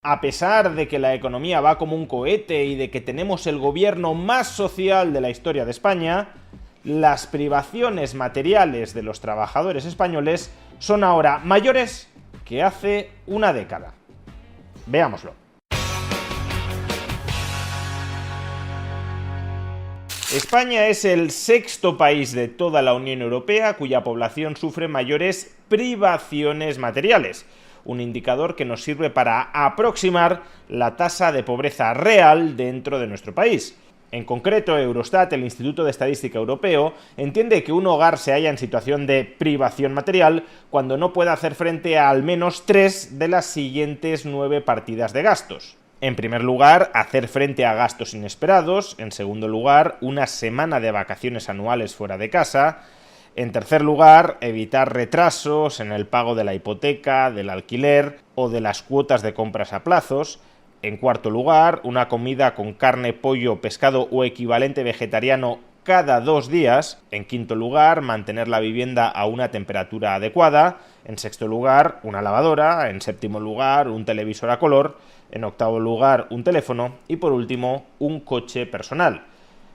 A pesar de que la economía va como un cohete y de que tenemos el gobierno más social de la historia de España, las privaciones materiales de los trabajadores españoles son ahora mayores que hace una década. Veámoslo. España es el sexto país de toda la Unión Europea cuya población sufre mayores privaciones materiales, un indicador que nos sirve para aproximar la tasa de pobreza real dentro de nuestro país. En concreto, Eurostat, el Instituto de Estadística Europeo, entiende que un hogar se halla en situación de privación material cuando no puede hacer frente a al menos 3 de las siguientes 9 partidas de gastos. En primer lugar, hacer frente a gastos inesperados. En segundo lugar, una semana de vacaciones anuales fuera de casa. En tercer lugar, evitar retrasos en el pago de la hipoteca, del alquiler o de las cuotas de compras a plazos. En cuarto lugar, una comida con carne, pollo, pescado o equivalente vegetariano cada 2 días. En quinto lugar, mantener la vivienda a una temperatura adecuada. En sexto lugar, una lavadora. En séptimo lugar, un televisor a color. En octavo lugar, un teléfono. Y por último, un coche personal.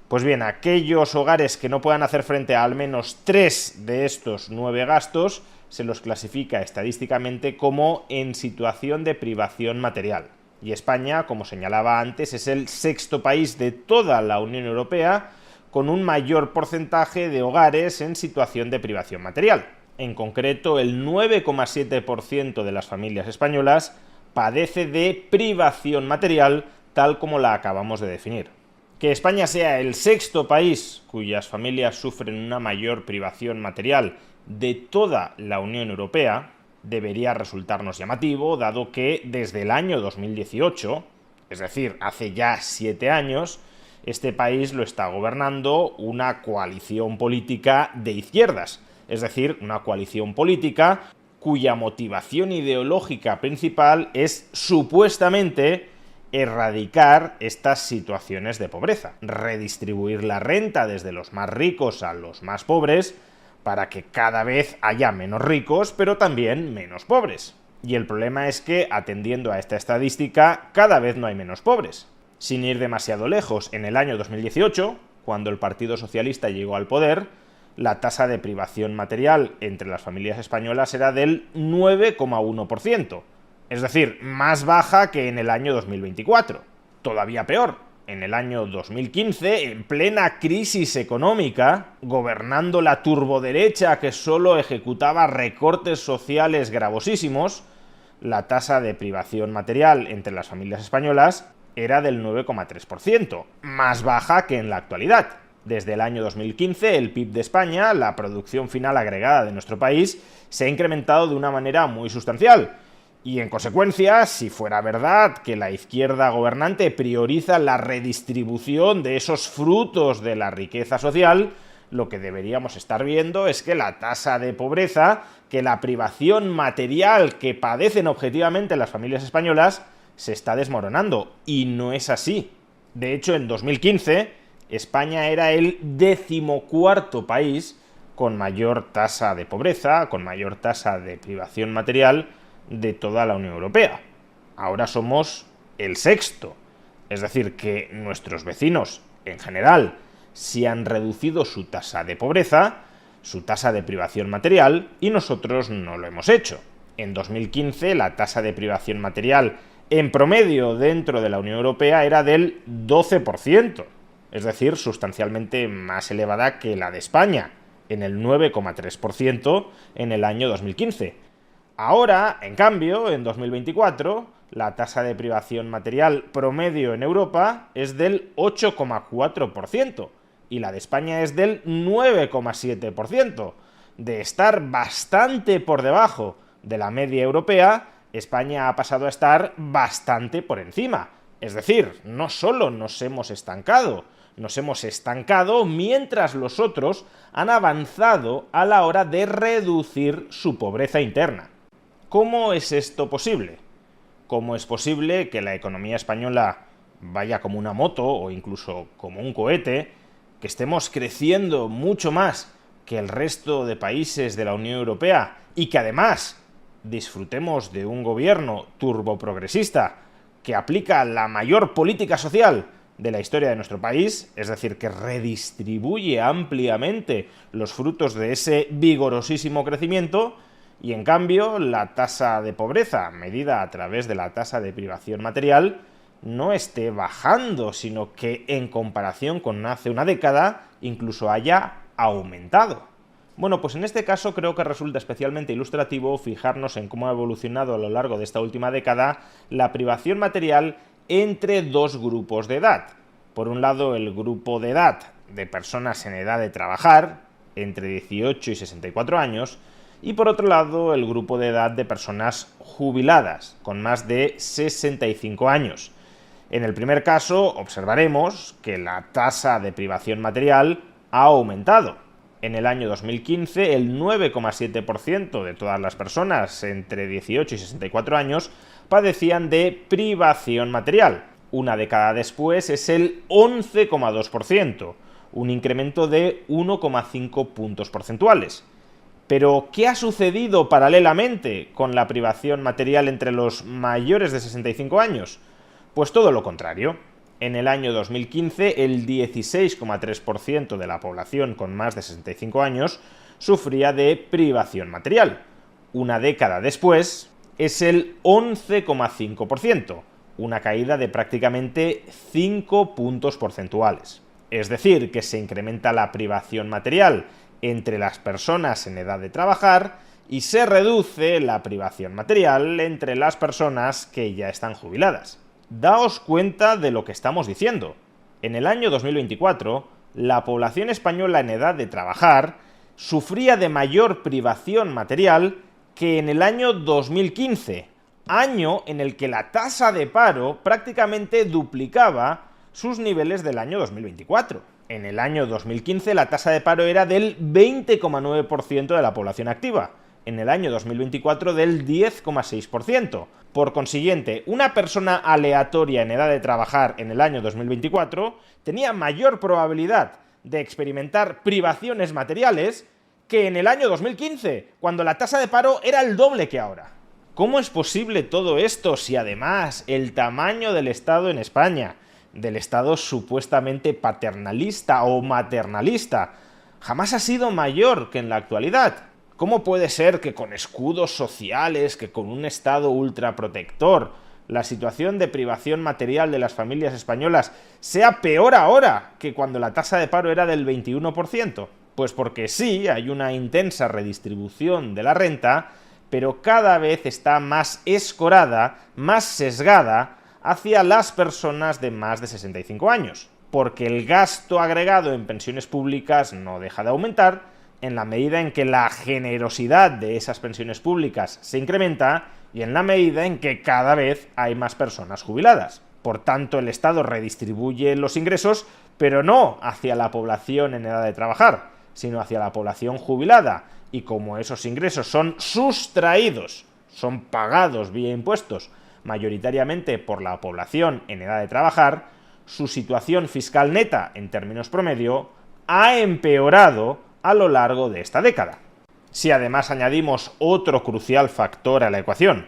Pues bien, aquellos hogares que no puedan hacer frente a al menos 3 de estos 9 gastos se los clasifica estadísticamente como en situación de privación material. Y España, como señalaba antes, es el sexto país de toda la Unión Europea con un mayor porcentaje de hogares en situación de privación material. En concreto, el 9,7% de las familias españolas padece de privación material, tal como la acabamos de definir. Que España sea el sexto país cuyas familias sufren una mayor privación material de toda la Unión Europea debería resultarnos llamativo, dado que desde el año 2018, es decir, hace ya 7 años, este país lo está gobernando una coalición política de izquierdas, es decir, una coalición política cuya motivación ideológica principal es supuestamente erradicar estas situaciones de pobreza, redistribuir la renta desde los más ricos a los más pobres para que cada vez haya menos ricos, pero también menos pobres. Y el problema es que, atendiendo a esta estadística, cada vez no hay menos pobres. Sin ir demasiado lejos, en el año 2018, cuando el Partido Socialista llegó al poder, la tasa de privación material entre las familias españolas era del 9,1%. Es decir, más baja que en el año 2024. Todavía peor, en el año 2015, en plena crisis económica, gobernando la turboderecha que solo ejecutaba recortes sociales gravosísimos, la tasa de privación material entre las familias españolas era del 9,3%, más baja que en la actualidad. Desde el año 2015, el PIB de España, la producción final agregada de nuestro país, se ha incrementado de una manera muy sustancial. Y en consecuencia, si fuera verdad que la izquierda gobernante prioriza la redistribución de esos frutos de la riqueza social, lo que deberíamos estar viendo es que la tasa de pobreza, que la privación material que padecen objetivamente las familias españolas, se está desmoronando. Y no es así. De hecho, en 2015, España era el 14º país con mayor tasa de pobreza, con mayor tasa de privación material de toda la Unión Europea. Ahora somos el sexto. Es decir, que nuestros vecinos, en general, sí han reducido su tasa de pobreza, su tasa de privación material, y nosotros no lo hemos hecho. En 2015, la tasa de privación material en promedio dentro de la Unión Europea era del 12%, es decir, sustancialmente más elevada que la de España, en el 9,3% en el año 2015. Ahora, en cambio, en 2024, la tasa de privación material promedio en Europa es del 8,4% y la de España es del 9,7%. De estar bastante por debajo de la media europea, España ha pasado a estar bastante por encima. Es decir, no solo nos hemos estancado mientras los otros han avanzado a la hora de reducir su pobreza interna. ¿Cómo es esto posible? ¿Cómo es posible que la economía española vaya como una moto o incluso como un cohete, que estemos creciendo mucho más que el resto de países de la Unión Europea y que además disfrutemos de un gobierno turboprogresista que aplica la mayor política social de la historia de nuestro país, es decir, que redistribuye ampliamente los frutos de ese vigorosísimo crecimiento, y en cambio la tasa de pobreza, medida a través de la tasa de privación material, no esté bajando, sino que en comparación con hace una década incluso haya aumentado. Bueno, pues en este caso creo que resulta especialmente ilustrativo fijarnos en cómo ha evolucionado a lo largo de esta última década la privación material entre dos grupos de edad. Por un lado, el grupo de edad de personas en edad de trabajar, entre 18 y 64 años, y por otro lado, el grupo de edad de personas jubiladas, con más de 65 años. En el primer caso, observaremos que la tasa de privación material ha aumentado. En el año 2015, el 9,7% de todas las personas entre 18 y 64 años padecían de privación material. Una década después es el 11,2%, un incremento de 1,5 puntos porcentuales. Pero, ¿qué ha sucedido paralelamente con la privación material entre los mayores de 65 años? Pues todo lo contrario. En el año 2015, el 16,3% de la población con más de 65 años sufría de privación material. Una década después, es el 11,5%, una caída de prácticamente 5 puntos porcentuales. Es decir, que se incrementa la privación material entre las personas en edad de trabajar y se reduce la privación material entre las personas que ya están jubiladas. Daos cuenta de lo que estamos diciendo. En el año 2024, la población española en edad de trabajar sufría de mayor privación material que en el año 2015, año en el que la tasa de paro prácticamente duplicaba sus niveles del año 2024. En el año 2015 la tasa de paro era del 20,9% de la población activa, en el año 2024 del 10,6%. Por consiguiente, una persona aleatoria en edad de trabajar en el año 2024 tenía mayor probabilidad de experimentar privaciones materiales que en el año 2015, cuando la tasa de paro era el doble que ahora. ¿Cómo es posible todo esto si además el tamaño del Estado en España, del Estado supuestamente paternalista o maternalista, jamás ha sido mayor que en la actualidad? ¿Cómo puede ser que con escudos sociales, que con un Estado ultraprotector, la situación de privación material de las familias españolas sea peor ahora que cuando la tasa de paro era del 21%? Pues porque sí, hay una intensa redistribución de la renta, pero cada vez está más escorada, más sesgada hacia las personas de más de 65 años, porque el gasto agregado en pensiones públicas no deja de aumentar, en la medida en que la generosidad de esas pensiones públicas se incrementa y en la medida en que cada vez hay más personas jubiladas. Por tanto, el Estado redistribuye los ingresos, pero no hacia la población en edad de trabajar, sino hacia la población jubilada. Y como esos ingresos son sustraídos, son pagados vía impuestos, mayoritariamente por la población en edad de trabajar, su situación fiscal neta, en términos promedio, ha empeorado a lo largo de esta década. Si además añadimos otro crucial factor a la ecuación,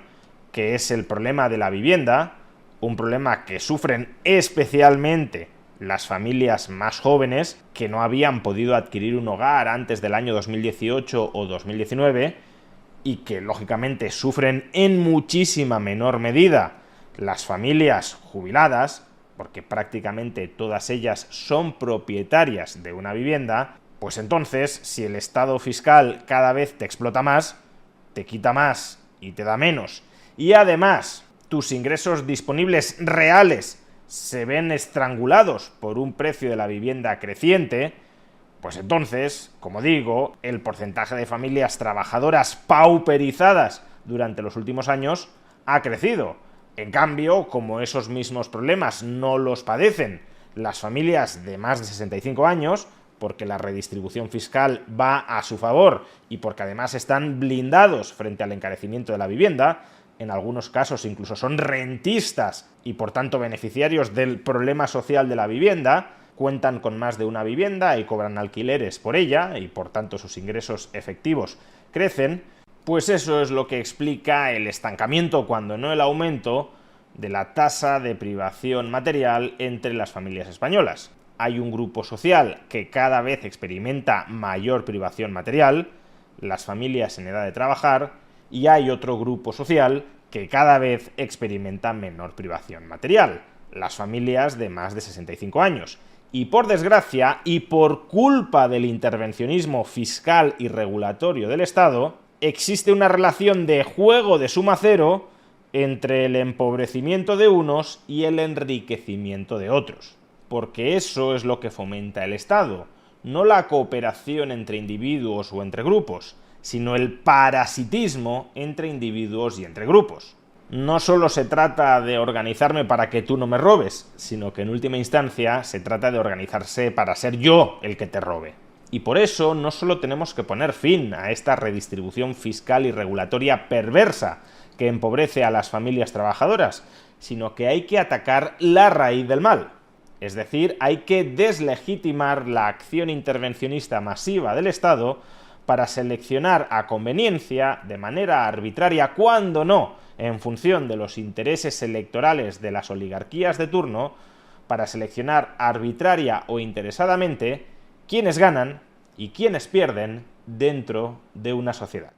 que es el problema de la vivienda, un problema que sufren especialmente las familias más jóvenes que no habían podido adquirir un hogar antes del año 2018 o 2019 y que lógicamente sufren en muchísima menor medida las familias jubiladas, porque prácticamente todas ellas son propietarias de una vivienda. Pues entonces, si el estado fiscal cada vez te explota más, te quita más y te da menos, y además tus ingresos disponibles reales se ven estrangulados por un precio de la vivienda creciente, pues entonces, como digo, el porcentaje de familias trabajadoras pauperizadas durante los últimos años ha crecido. En cambio, como esos mismos problemas no los padecen las familias de más de 65 años, porque la redistribución fiscal va a su favor y porque además están blindados frente al encarecimiento de la vivienda, en algunos casos incluso son rentistas y por tanto beneficiarios del problema social de la vivienda, cuentan con más de una vivienda y cobran alquileres por ella y por tanto sus ingresos efectivos crecen, pues eso es lo que explica el estancamiento, cuando no el aumento, de la tasa de privación material entre las familias españolas. Hay un grupo social que cada vez experimenta mayor privación material, las familias en edad de trabajar, y hay otro grupo social que cada vez experimenta menor privación material, las familias de más de 65 años. Y por desgracia, y por culpa del intervencionismo fiscal y regulatorio del Estado, existe una relación de juego de suma cero entre el empobrecimiento de unos y el enriquecimiento de otros. Porque eso es lo que fomenta el Estado, no la cooperación entre individuos o entre grupos, sino el parasitismo entre individuos y entre grupos. No solo se trata de organizarme para que tú no me robes, sino que en última instancia se trata de organizarse para ser yo el que te robe. Y por eso no solo tenemos que poner fin a esta redistribución fiscal y regulatoria perversa que empobrece a las familias trabajadoras, sino que hay que atacar la raíz del mal. Es decir, hay que deslegitimar la acción intervencionista masiva del Estado para seleccionar a conveniencia, de manera arbitraria, cuando no, en función de los intereses electorales de las oligarquías de turno, para seleccionar arbitraria o interesadamente quiénes ganan y quiénes pierden dentro de una sociedad.